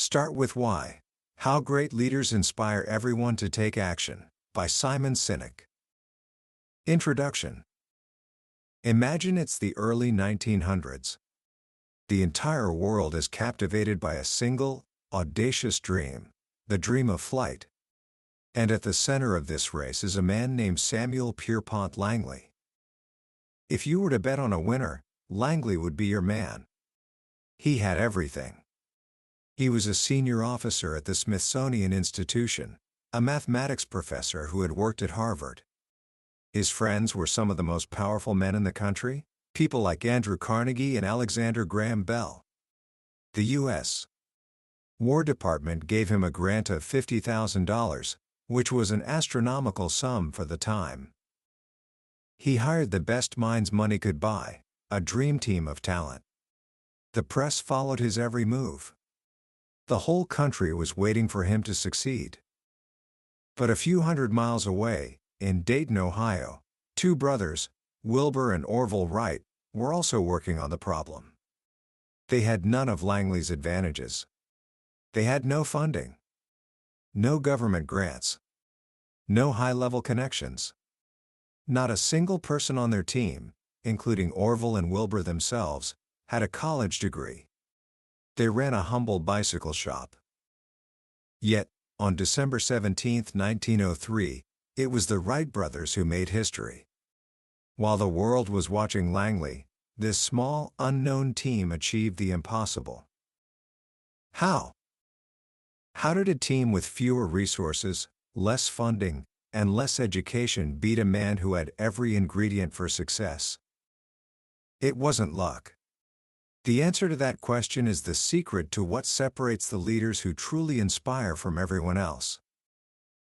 Start with Why. How Great Leaders Inspire Everyone to Take Action, by Simon Sinek. Introduction. Imagine it's the early 1900s. The entire world is captivated by a single, audacious dream, the dream of flight. And at the center of this race is a man named Samuel Pierpont Langley. If you were to bet on a winner, Langley would be your man. He had everything. He was a senior officer at the Smithsonian Institution, a mathematics professor who had worked at Harvard. His friends were some of the most powerful men in the country, people like Andrew Carnegie and Alexander Graham Bell. The U.S. War Department gave him a grant of $50,000, which was an astronomical sum for the time. He hired the best minds money could buy, a dream team of talent. The press followed his every move. The whole country was waiting for him to succeed. But a few hundred miles away, in Dayton, Ohio, two brothers, Wilbur and Orville Wright, were also working on the problem. They had none of Langley's advantages. They had no funding, no government grants, no high-level connections. Not a single person on their team, including Orville and Wilbur themselves, had a college degree. They ran a humble bicycle shop. Yet, on December 17, 1903, it was the Wright brothers who made history. While the world was watching Langley, this small, unknown team achieved the impossible. How? How did a team with fewer resources, less funding, and less education beat a man who had every ingredient for success? It wasn't luck. The answer to that question is the secret to what separates the leaders who truly inspire from everyone else.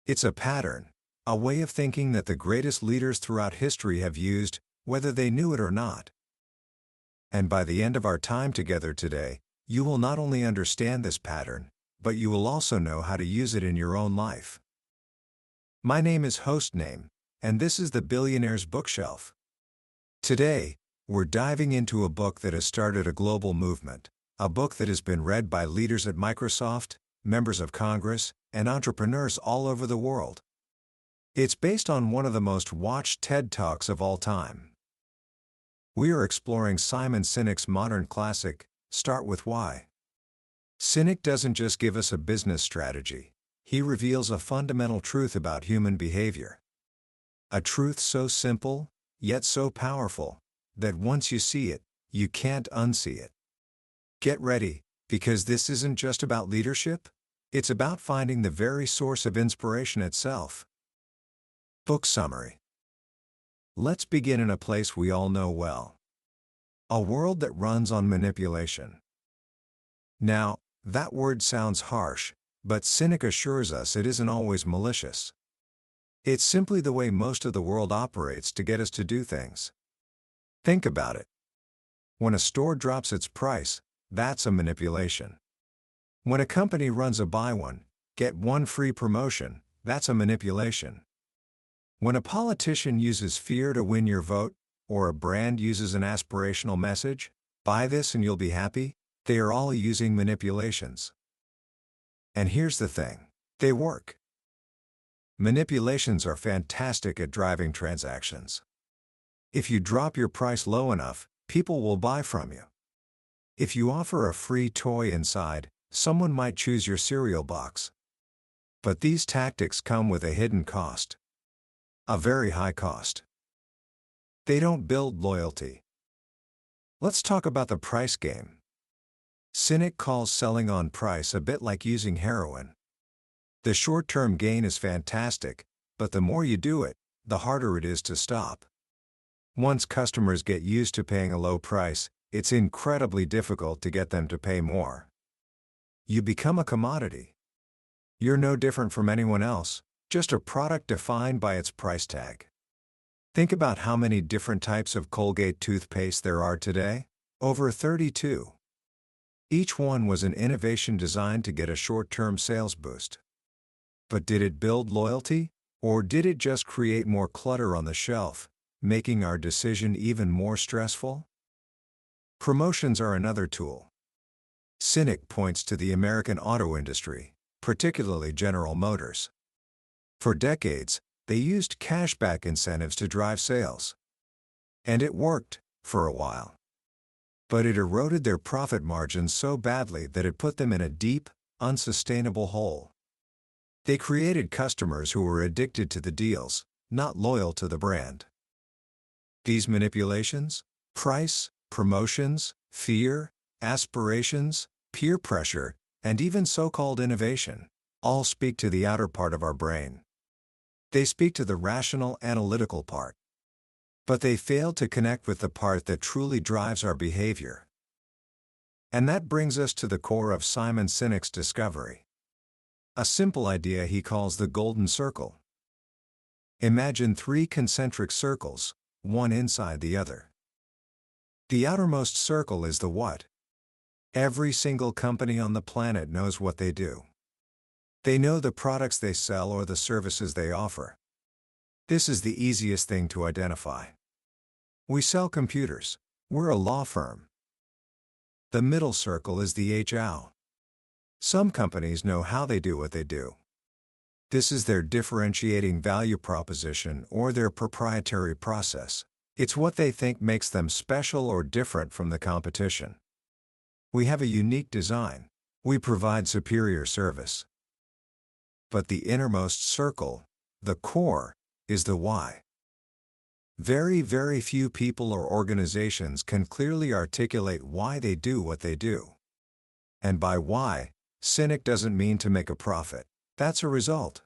It's a pattern, a way of thinking that the greatest leaders throughout history have used, whether they knew it or not. And by the end of our time together today, you will not only understand this pattern, but you will also know how to use it in your own life. My name is Hostname, and this is the Billionaire's Bookshelf. Today, we're diving into a book that has started a global movement, a book that has been read by leaders at Microsoft, members of Congress, and entrepreneurs all over the world. It's based on one of the most watched TED Talks of all time. We are exploring Simon Sinek's modern classic, Start with Why. Sinek doesn't just give us a business strategy, he reveals a fundamental truth about human behavior. A truth so simple, yet so powerful, that once you see it, you can't unsee it. Get ready, because this isn't just about leadership, it's about finding the very source of inspiration itself. Book summary. Let's begin in a place we all know well. A world that runs on manipulation. Now, that word sounds harsh, but Sinek assures us it isn't always malicious. It's simply the way most of the world operates to get us to do things. Think about it. When a store drops its price, that's a manipulation. When a company runs a buy one, get one free promotion, that's a manipulation. When a politician uses fear to win your vote, or a brand uses an aspirational message, buy this and you'll be happy, they are all using manipulations. And here's the thing, they work. Manipulations are fantastic at driving transactions. If you drop your price low enough, people will buy from you. If you offer a free toy inside, someone might choose your cereal box. But these tactics come with a hidden cost. A very high cost. They don't build loyalty. Let's talk about the price game. Sinek calls selling on price a bit like using heroin. The short-term gain is fantastic, but the more you do it, the harder it is to stop. Once customers get used to paying a low price, it's incredibly difficult to get them to pay more. You become a commodity. You're no different from anyone else, just a product defined by its price tag. Think about how many different types of Colgate toothpaste there are today. Over 32. Each one was an innovation designed to get a short-term sales boost. But did it build loyalty, or did it just create more clutter on the shelf, making our decision even more stressful? Promotions are another tool. Sinek points to the American auto industry, particularly General Motors. For decades, they used cashback incentives to drive sales. And it worked, for a while. But it eroded their profit margins so badly that it put them in a deep, unsustainable hole. They created customers who were addicted to the deals, not loyal to the brand. These manipulations, price, promotions, fear, aspirations, peer pressure, and even so-called innovation, all speak to the outer part of our brain. They speak to the rational, analytical part. But they fail to connect with the part that truly drives our behavior. And that brings us to the core of Simon Sinek's discovery. A simple idea he calls the golden circle. Imagine 3 concentric circles, one inside the other. The outermost circle is the what. Every single company on the planet knows what they do. They know the products they sell or the services they offer. This is the easiest thing to identify. We sell computers. We're a law firm. The middle circle is the how. Some companies know how they do what they do. This is their differentiating value proposition or their proprietary process. It's what they think makes them special or different from the competition. We have a unique design. We provide superior service. But the innermost circle, the core, is the why. Very few people or organizations can clearly articulate why they do what they do. And by why, Sinek doesn't mean to make a profit. That's a result.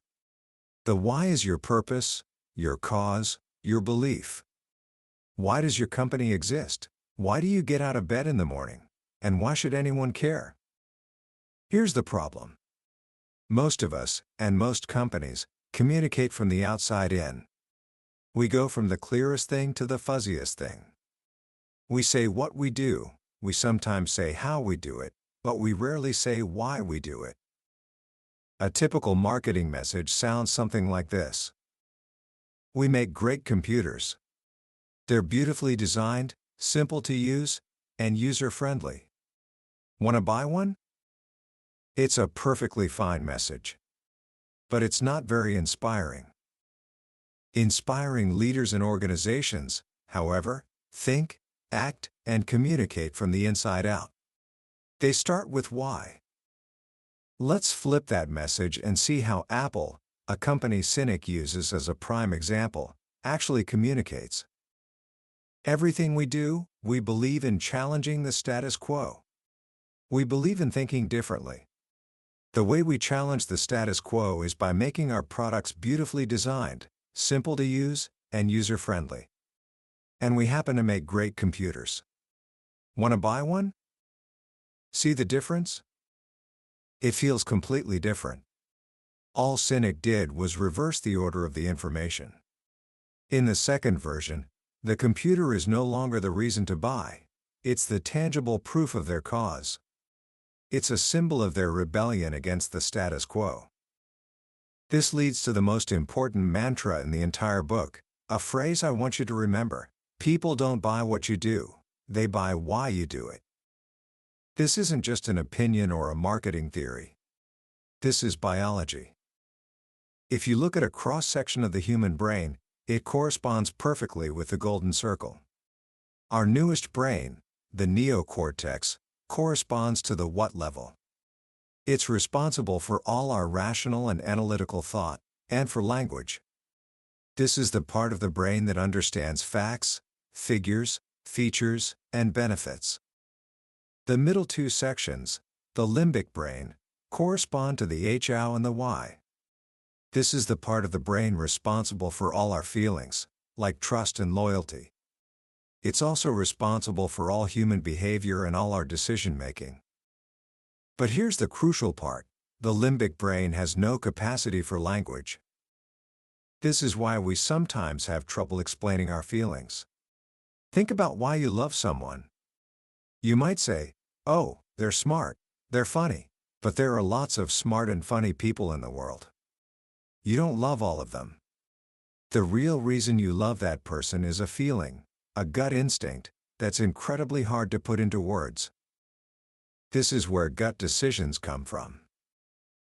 The why is your purpose, your cause, your belief. Why does your company exist? Why do you get out of bed in the morning? And why should anyone care? Here's the problem. Most of us, and most companies, communicate from the outside in. We go from the clearest thing to the fuzziest thing. We say what we do, we sometimes say how we do it, but we rarely say why we do it. A typical marketing message sounds something like this. We make great computers. They're beautifully designed, simple to use, and user-friendly. Want to buy one? It's a perfectly fine message. But it's not very inspiring. Inspiring leaders and organizations, however, think, act, and communicate from the inside out. They start with why. Let's flip that message and see how Apple, a company Sinek uses as a prime example, actually communicates. Everything we do, we believe in challenging the status quo. We believe in thinking differently. The way we challenge the status quo is by making our products beautifully designed, simple to use, and user-friendly. And we happen to make great computers. Want to buy one? See the difference? It feels completely different. All Sinek did was reverse the order of the information. In the second version, the computer is no longer the reason to buy. It's the tangible proof of their cause. It's a symbol of their rebellion against the status quo. This leads to the most important mantra in the entire book, a phrase I want you to remember. People don't buy what you do, they buy why you do it. This isn't just an opinion or a marketing theory. This is biology. If you look at a cross-section of the human brain, it corresponds perfectly with the golden circle. Our newest brain, the neocortex, corresponds to the what level. It's responsible for all our rational and analytical thought, and for language. This is the part of the brain that understands facts, figures, features, and benefits. The middle 2 sections, the limbic brain, correspond to the how and the why. This is the part of the brain responsible for all our feelings, like trust and loyalty. It's also responsible for all human behavior and all our decision-making. But here's the crucial part. The limbic brain has no capacity for language. This is why we sometimes have trouble explaining our feelings. Think about why you love someone. You might say, "Oh, they're smart, they're funny," but there are lots of smart and funny people in the world. You don't love all of them. The real reason you love that person is a feeling, a gut instinct, that's incredibly hard to put into words. This is where gut decisions come from.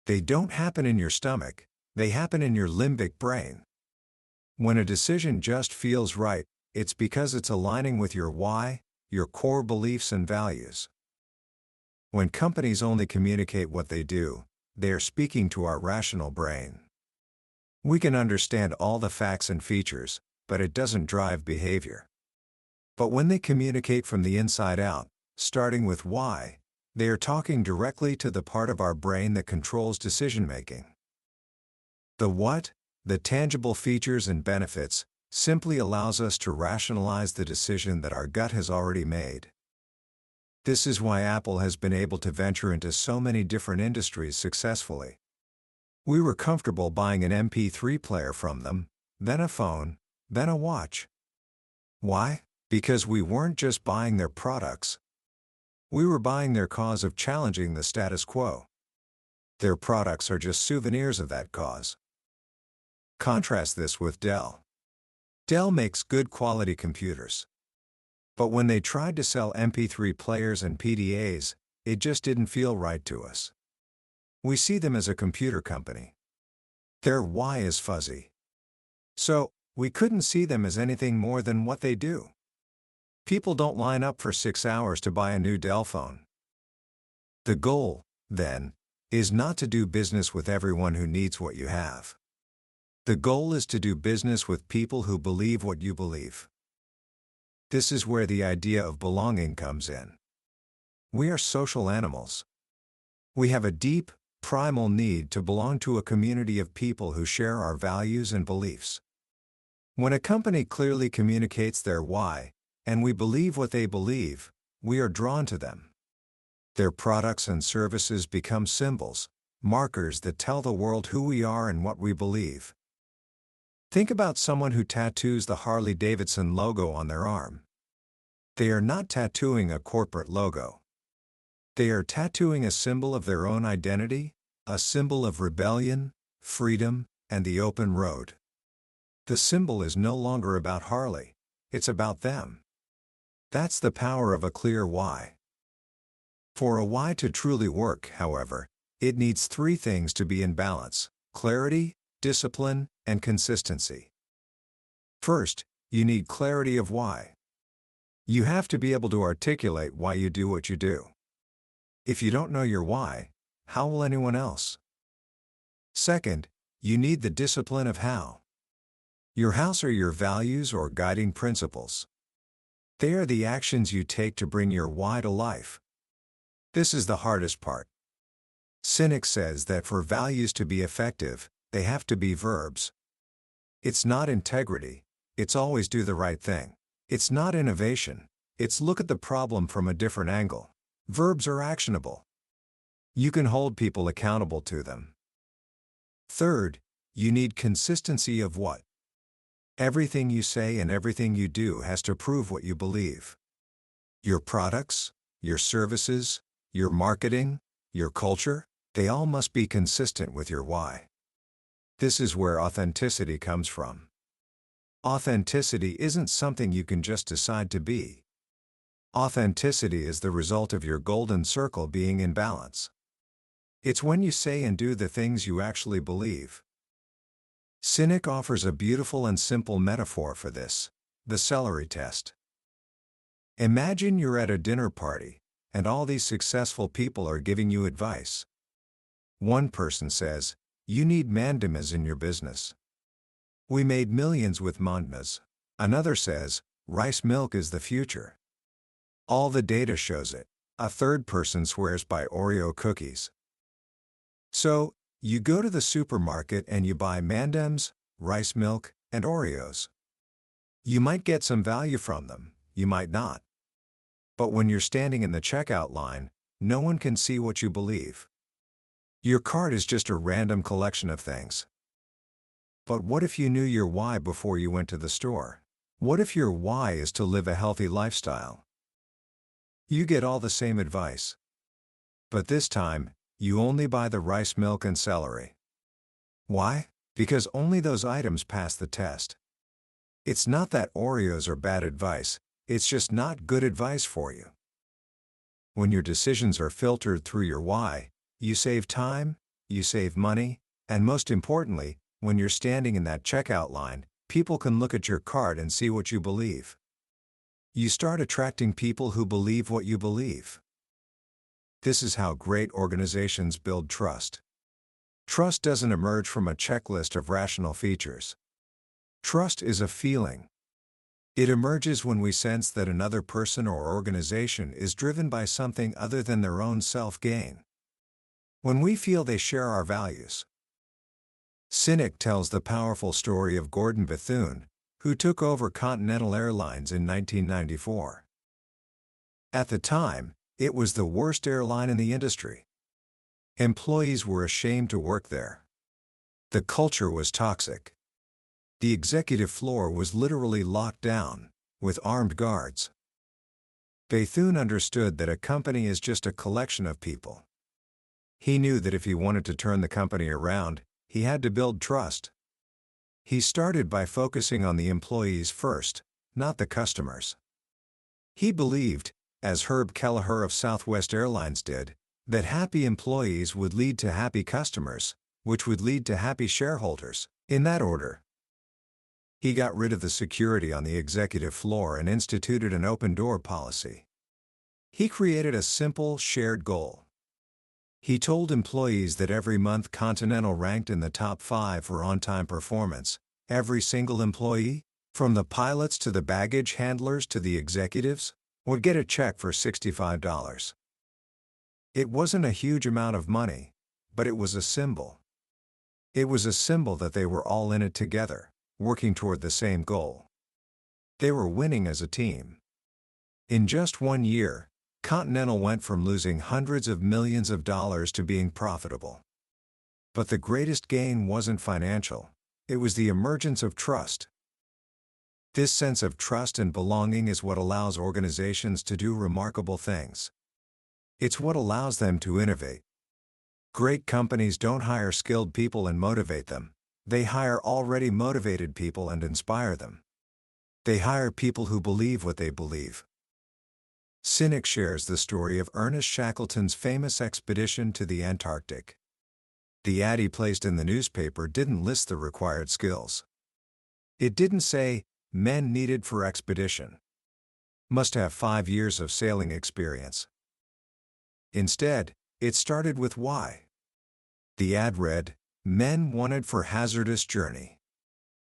They don't happen in your stomach, they happen in your limbic brain. When a decision just feels right, it's because it's aligning with your why, your core beliefs and values. When companies only communicate what they do, they are speaking to our rational brain. We can understand all the facts and features, but it doesn't drive behavior. But when they communicate from the inside out, starting with why, they are talking directly to the part of our brain that controls decision-making. The what, the tangible features and benefits, simply allows us to rationalize the decision that our gut has already made. This is why Apple has been able to venture into so many different industries successfully. We were comfortable buying an MP3 player from them, then a phone, then a watch. Why? Because we weren't just buying their products. We were buying their cause of challenging the status quo. Their products are just souvenirs of that cause. Contrast this with Dell. Dell makes good quality computers. But when they tried to sell MP3 players and PDAs, it just didn't feel right to us. We see them as a computer company. Their why is fuzzy. So, we couldn't see them as anything more than what they do. People don't line up for 6 hours to buy a new Dell phone. The goal, then, is not to do business with everyone who needs what you have. The goal is to do business with people who believe what you believe. This is where the idea of belonging comes in. We are social animals. We have a deep, primal need to belong to a community of people who share our values and beliefs. When a company clearly communicates their why, and we believe what they believe, we are drawn to them. Their products and services become symbols, markers that tell the world who we are and what we believe. Think about someone who tattoos the Harley-Davidson logo on their arm. They are not tattooing a corporate logo. They are tattooing a symbol of their own identity, a symbol of rebellion, freedom, and the open road. The symbol is no longer about Harley, it's about them. That's the power of a clear why. For a why to truly work, however, it needs 3 things to be in balance: clarity, discipline, and consistency. First, you need clarity of why. You have to be able to articulate why you do what you do. If you don't know your why, how will anyone else? Second, you need the discipline of how. Your hows are your values or guiding principles. They are the actions you take to bring your why to life. This is the hardest part. Sinek says that for values to be effective, they have to be verbs. It's not integrity, it's always do the right thing. It's not innovation, it's look at the problem from a different angle. Verbs are actionable. You can hold people accountable to them. Third, you need consistency of what? Everything you say and everything you do has to prove what you believe. Your products, your services, your marketing, your culture, they all must be consistent with your why. This is where authenticity comes from. Authenticity isn't something you can just decide to be. Authenticity is the result of your golden circle being in balance. It's when you say and do the things you actually believe. Sinek offers a beautiful and simple metaphor for this: the celery test. Imagine you're at a dinner party, and all these successful people are giving you advice. One person says, "You need mandamas in your business. We made millions with mandamas." Another says, "Rice milk is the future. All the data shows it." A third person swears by Oreo cookies. So, you go to the supermarket and you buy mandams, rice milk, and Oreos. You might get some value from them, you might not. But when you're standing in the checkout line, no one can see what you believe. Your cart is just a random collection of things. But what if you knew your why before you went to the store? What if your why is to live a healthy lifestyle? You get all the same advice. But this time, you only buy the rice milk and celery. Why? Because only those items pass the test. It's not that Oreos are bad advice, it's just not good advice for you. When your decisions are filtered through your why, you save time, you save money, and most importantly, when you're standing in that checkout line, people can look at your cart and see what you believe. You start attracting people who believe what you believe. This is how great organizations build trust. Trust doesn't emerge from a checklist of rational features. Trust is a feeling. It emerges when we sense that another person or organization is driven by something other than their own self-gain. When we feel they share our values. Sinek tells the powerful story of Gordon Bethune, who took over Continental Airlines in 1994. At the time, it was the worst airline in the industry. Employees were ashamed to work there. The culture was toxic. The executive floor was literally locked down, with armed guards. Bethune understood that a company is just a collection of people. He knew that if he wanted to turn the company around, he had to build trust. He started by focusing on the employees first, not the customers. He believed, as Herb Kelleher of Southwest Airlines did, that happy employees would lead to happy customers, which would lead to happy shareholders, in that order. He got rid of the security on the executive floor and instituted an open-door policy. He created a simple, shared goal. He told employees that every month Continental ranked in the top 5 for on-time performance. Every single employee, from the pilots to the baggage handlers to the executives, would get a check for $65. It wasn't a huge amount of money, but it was a symbol. It was a symbol that they were all in it together, working toward the same goal. They were winning as a team. In just 1 year, Continental went from losing hundreds of millions of dollars to being profitable. But the greatest gain wasn't financial, it was the emergence of trust. This sense of trust and belonging is what allows organizations to do remarkable things. It's what allows them to innovate. Great companies don't hire skilled people and motivate them, they hire already motivated people and inspire them. They hire people who believe what they believe. Sinek shares the story of Ernest Shackleton's famous expedition to the Antarctic. The ad he placed in the newspaper didn't list the required skills. It didn't say, men needed for expedition. Must have 5 years of sailing experience. Instead, it started with why. The ad read, men wanted for hazardous journey.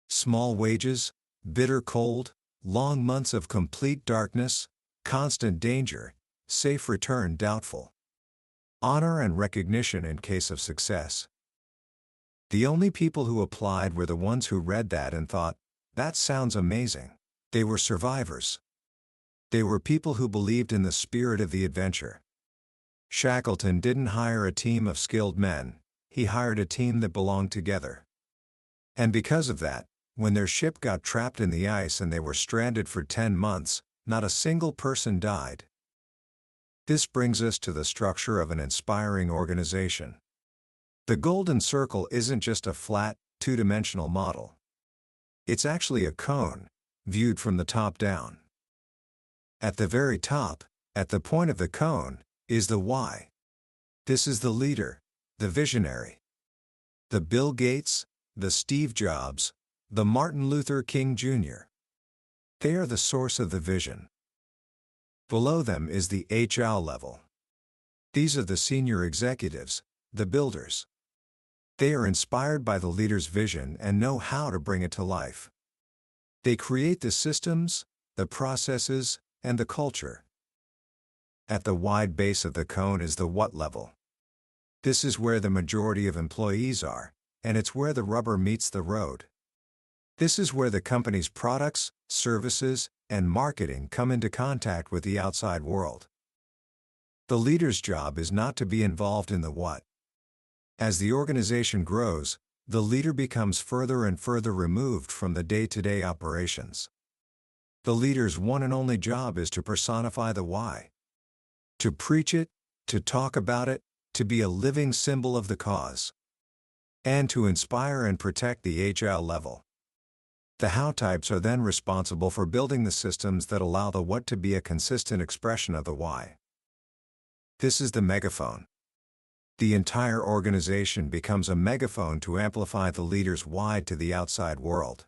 Small wages, bitter cold, long months of complete darkness, constant danger, safe return doubtful. Honor and recognition in case of success. The only people who applied were the ones who read that and thought, that sounds amazing. They were survivors. They were people who believed in the spirit of the adventure. Shackleton didn't hire a team of skilled men, he hired a team that belonged together. And because of that, when their ship got trapped in the ice and they were stranded for 10 months, not a single person died. This brings us to the structure of an inspiring organization. The golden circle isn't just a flat, two-dimensional model. It's actually a cone, viewed from the top down. At the very top, at the point of the cone, is the why. This is the leader, the visionary. The Bill Gates, the Steve Jobs, the Martin Luther King Jr. They are the source of the vision. Below them is the HR level. These are the senior executives, the builders. They are inspired by the leader's vision and know how to bring it to life. They create the systems, the processes, and the culture. At the wide base of the cone is the what level. This is where the majority of employees are, and it's where the rubber meets the road. This is where the company's products, services, and marketing come into contact with the outside world. The leader's job is not to be involved in the what. As the organization grows, the leader becomes further and further removed from the day-to-day operations. The leader's one and only job is to personify the why. To preach it, to talk about it, to be a living symbol of the cause. And to inspire and protect the HR level. The how types are then responsible for building the systems that allow the what to be a consistent expression of the why. This is the megaphone. The entire organization becomes a megaphone to amplify the leader's why to the outside world.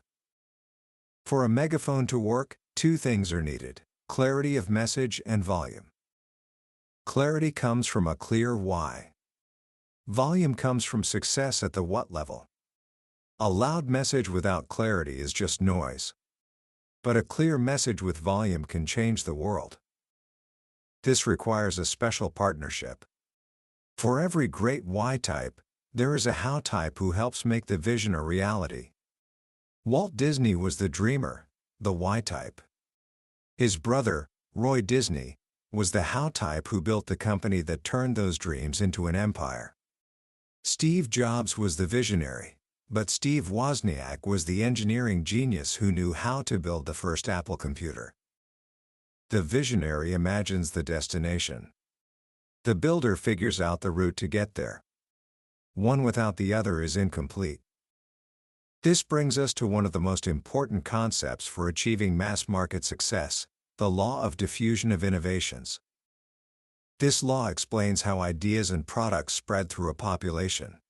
For a megaphone to work, two things are needed: clarity of message and volume. Clarity comes from a clear why. Volume comes from success at the what level. A loud message without clarity is just noise. But a clear message with volume can change the world. This requires a special partnership. For every great why type, there is a how type who helps make the vision a reality. Walt Disney was the dreamer, the why type. His brother, Roy Disney, was the how type who built the company that turned those dreams into an empire. Steve Jobs was the visionary, but Steve Wozniak was the engineering genius who knew how to build the first Apple computer. The visionary imagines the destination. The builder figures out the route to get there. One without the other is incomplete. This brings us to one of the most important concepts for achieving mass market success: the law of diffusion of innovations. This law explains how ideas and products spread through a population.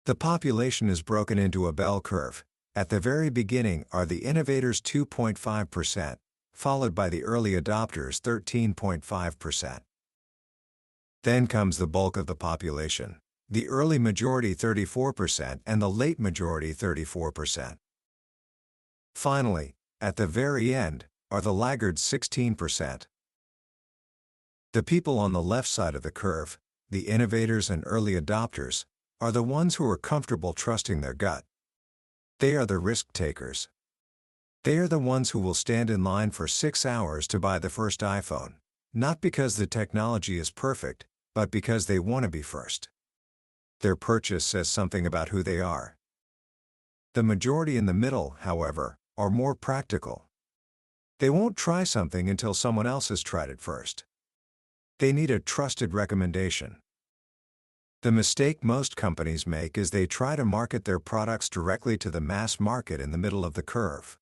The population is broken into a bell curve. At the very beginning are the innovators 2.5%, followed by the early adopters 13.5%. Then comes the bulk of the population, the early majority 34% and the late majority 34%. Finally, at the very end, are the laggards 16%. The people on the left side of the curve, the innovators and early adopters, are the ones who are comfortable trusting their gut. They are the risk takers. They are the ones who will stand in line for 6 hours to buy the first iPhone, not because the technology is perfect, but because they want to be first. Their purchase says something about who they are. The majority in the middle, however, are more practical. They won't try something until someone else has tried it first. They need a trusted recommendation. The mistake most companies make is they try to market their products directly to the mass market in the middle of the curve.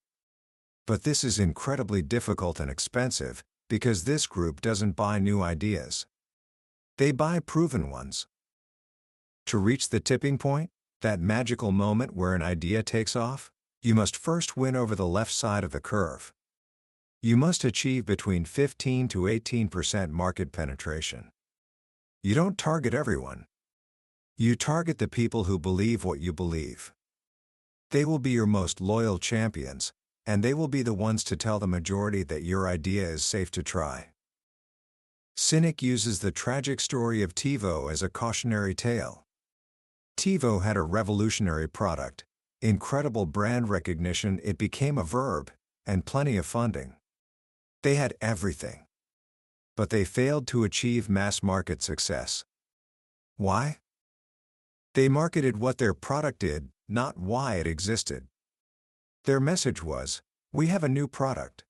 But this is incredibly difficult and expensive, because this group doesn't buy new ideas. They buy proven ones. To reach the tipping point, that magical moment where an idea takes off, you must first win over the left side of the curve. You must achieve between 15 to 18% market penetration. You don't target everyone. You target the people who believe what you believe. They will be your most loyal champions, and they will be the ones to tell the majority that your idea is safe to try. Sinek uses the tragic story of TiVo as a cautionary tale. TiVo had a revolutionary product, incredible brand recognition, it became a verb, and plenty of funding. They had everything. But they failed to achieve mass market success. Why? They marketed what their product did, not why it existed. Their message was, "We have a new product."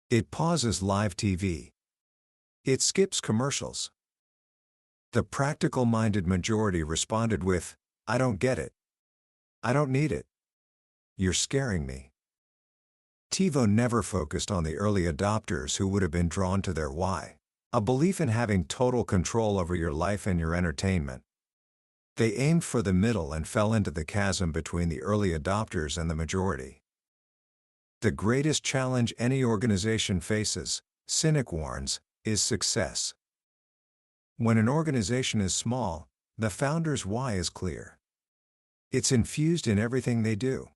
It pauses live TV. It skips commercials. The practical-minded majority responded with, "I don't get it. I don't need it. You're scaring me." TiVo never focused on the early adopters who would have been drawn to their why, a belief in having total control over your life and your entertainment. They aimed for the middle and fell into the chasm between the early adopters and the majority. The greatest challenge any organization faces, Sinek warns, is success. When an organization is small, the founder's why is clear. It's infused in everything they do.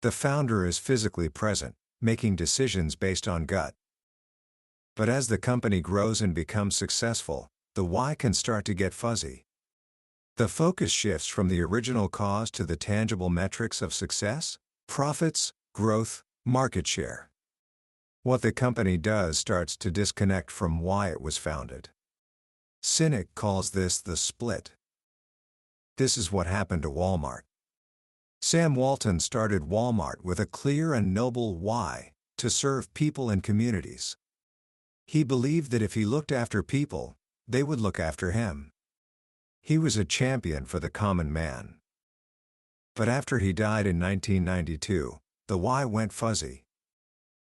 The founder is physically present, making decisions based on gut. But as the company grows and becomes successful, the why can start to get fuzzy. The focus shifts from the original cause to the tangible metrics of success: profits, growth, market share. What the company does starts to disconnect from why it was founded. Sinek calls this the split. This is what happened to Walmart. Sam Walton started Walmart with a clear and noble why: to serve people and communities. He believed that if he looked after people, they would look after him. He was a champion for the common man. But after he died in 1992, the why went fuzzy.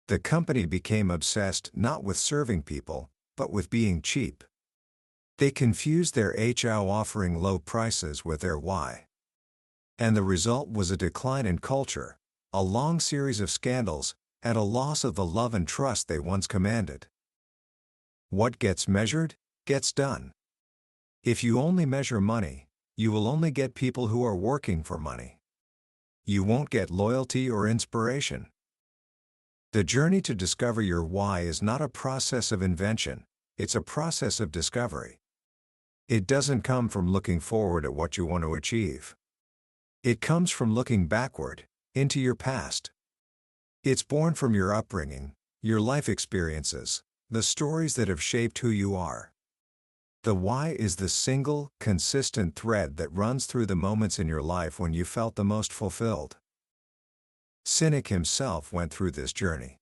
The company became obsessed not with serving people, but with being cheap. They confused their how offering low prices with their why. And the result was a decline in culture, a long series of scandals, and a loss of the love and trust they once commanded. What gets measured, gets done. If you only measure money, you will only get people who are working for money. You won't get loyalty or inspiration. The journey to discover your why is not a process of invention, it's a process of discovery. It doesn't come from looking forward at what you want to achieve. It comes from looking backward, into your past. It's born from your upbringing, your life experiences, the stories that have shaped who you are. The why is the single, consistent thread that runs through the moments in your life when you felt the most fulfilled. Sinek himself went through this journey.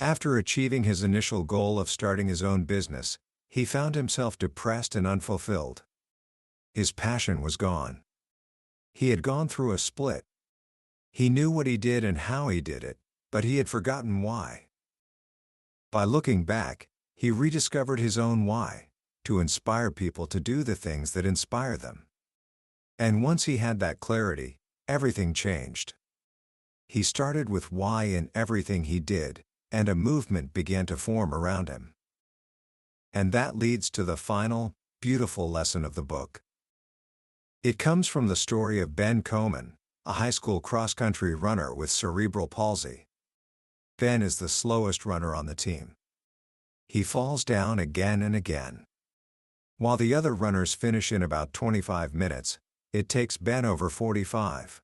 After achieving his initial goal of starting his own business, he found himself depressed and unfulfilled. His passion was gone. He had gone through a split. He knew what he did and how he did it, but he had forgotten why. By looking back, he rediscovered his own why, to inspire people to do the things that inspire them. And once he had that clarity, everything changed. He started with why in everything he did, and a movement began to form around him. And that leads to the final, beautiful lesson of the book. It comes from the story of Ben Komen, a high school cross-country runner with cerebral palsy. Ben is the slowest runner on the team. He falls down again and again. While the other runners finish in about 25 minutes, it takes Ben over 45.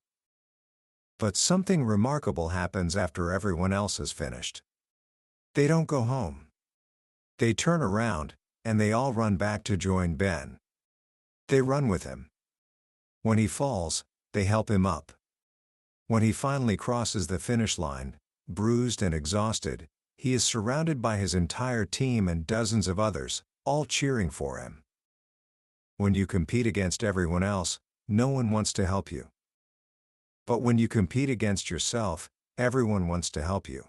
But something remarkable happens after everyone else has finished. They don't go home. They turn around, and they all run back to join Ben. They run with him. When he falls, they help him up. When he finally crosses the finish line, bruised and exhausted, he is surrounded by his entire team and dozens of others, all cheering for him. When you compete against everyone else, no one wants to help you. But when you compete against yourself, everyone wants to help you.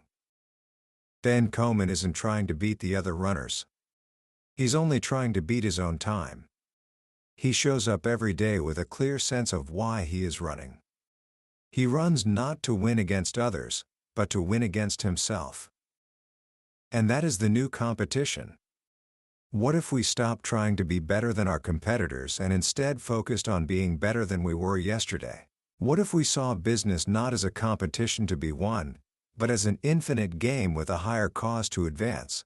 Ben Komen isn't trying to beat the other runners. He's only trying to beat his own time. He shows up every day with a clear sense of why he is running. He runs not to win against others, but to win against himself. And that is the new competition. What if we stopped trying to be better than our competitors and instead focused on being better than we were yesterday? What if we saw business not as a competition to be won, but as an infinite game with a higher cause to advance?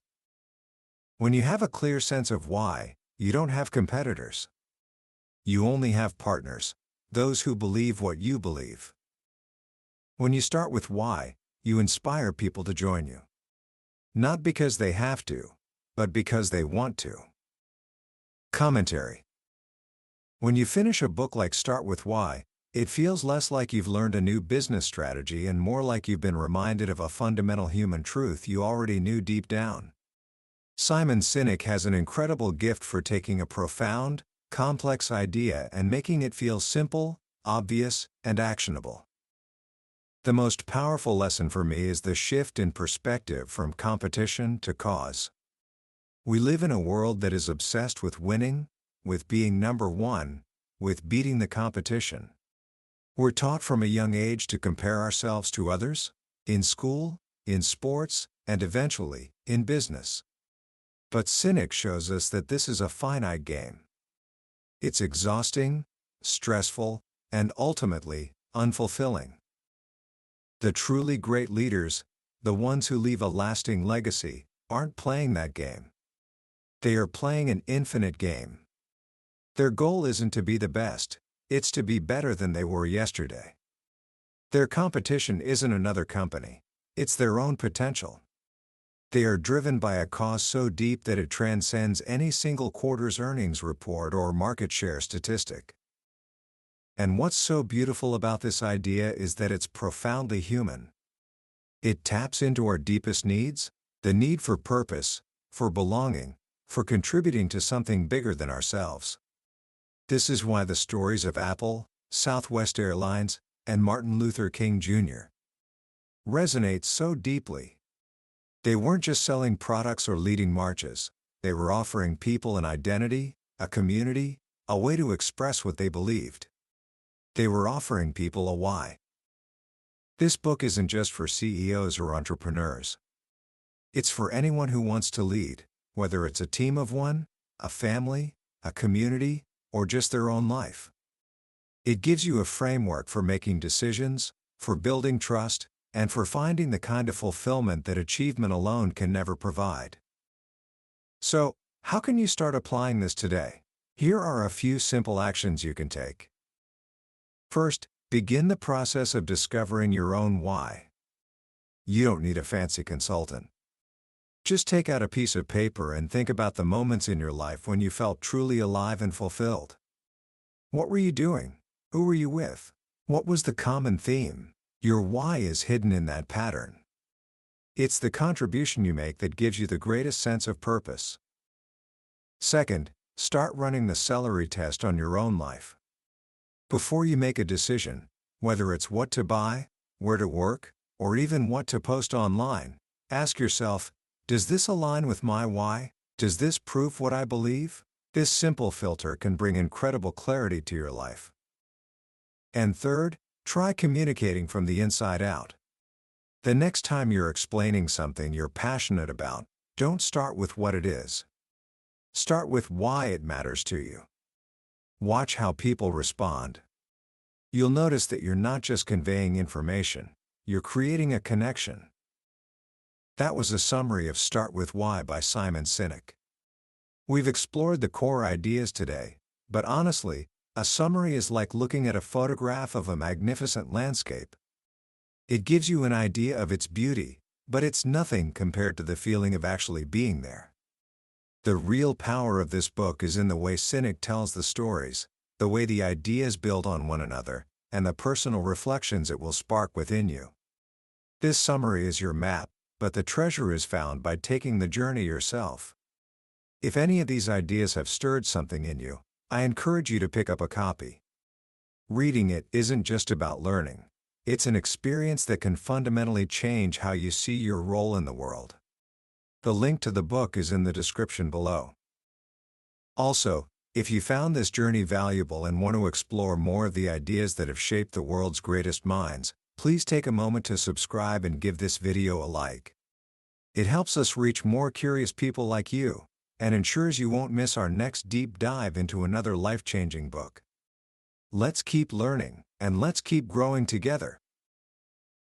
When you have a clear sense of why, you don't have competitors. You only have partners, those who believe what you believe. When you start with why, you inspire people to join you. Not because they have to, but because they want to. Commentary. When you finish a book like Start With Why, it feels less like you've learned a new business strategy and more like you've been reminded of a fundamental human truth you already knew deep down. Simon Sinek has an incredible gift for taking a profound, complex idea and making it feel simple, obvious, and actionable. The most powerful lesson for me is the shift in perspective from competition to cause. We live in a world that is obsessed with winning, with being number one, with beating the competition. We're taught from a young age to compare ourselves to others, in school, in sports, and eventually, in business. But Sinek shows us that this is a finite game. It's exhausting, stressful, and ultimately, unfulfilling. The truly great leaders, the ones who leave a lasting legacy, aren't playing that game. They are playing an infinite game. Their goal isn't to be the best, it's to be better than they were yesterday. Their competition isn't another company, it's their own potential. They are driven by a cause so deep that it transcends any single quarter's earnings report or market share statistic. And what's so beautiful about this idea is that it's profoundly human. It taps into our deepest needs, the need for purpose, for belonging, for contributing to something bigger than ourselves. This is why the stories of Apple, Southwest Airlines, and Martin Luther King Jr. resonate so deeply. They weren't just selling products or leading marches, they were offering people an identity, a community, a way to express what they believed. They were offering people a why. This book isn't just for CEOs or entrepreneurs. It's for anyone who wants to lead, whether it's a team of one, a family, a community, or just their own life. It gives you a framework for making decisions, for building trust, and for finding the kind of fulfillment that achievement alone can never provide. So, how can you start applying this today? Here are a few simple actions you can take. First, begin the process of discovering your own why. You don't need a fancy consultant. Just take out a piece of paper and think about the moments in your life when you felt truly alive and fulfilled. What were you doing? Who were you with? What was the common theme? Your why is hidden in that pattern. It's the contribution you make that gives you the greatest sense of purpose. Second, start running the celery test on your own life. Before you make a decision, whether it's what to buy, where to work, or even what to post online, ask yourself, does this align with my why? Does this prove what I believe? This simple filter can bring incredible clarity to your life. And third, try communicating from the inside out. The next time you're explaining something you're passionate about, don't start with what it is. Start with why it matters to you. Watch how people respond. You'll notice that you're not just conveying information, you're creating a connection. That was a summary of Start With Why by Simon Sinek. We've explored the core ideas today, but honestly, a summary is like looking at a photograph of a magnificent landscape. It gives you an idea of its beauty, but it's nothing compared to the feeling of actually being there. The real power of this book is in the way Sinek tells the stories, the way the ideas build on one another, and the personal reflections it will spark within you. This summary is your map, but the treasure is found by taking the journey yourself. If any of these ideas have stirred something in you, I encourage you to pick up a copy. Reading it isn't just about learning. It's an experience that can fundamentally change how you see your role in the world. The link to the book is in the description below. Also, if you found this journey valuable and want to explore more of the ideas that have shaped the world's greatest minds, please take a moment to subscribe and give this video a like. It helps us reach more curious people like you, and ensures you won't miss our next deep dive into another life-changing book. Let's keep learning, and let's keep growing together.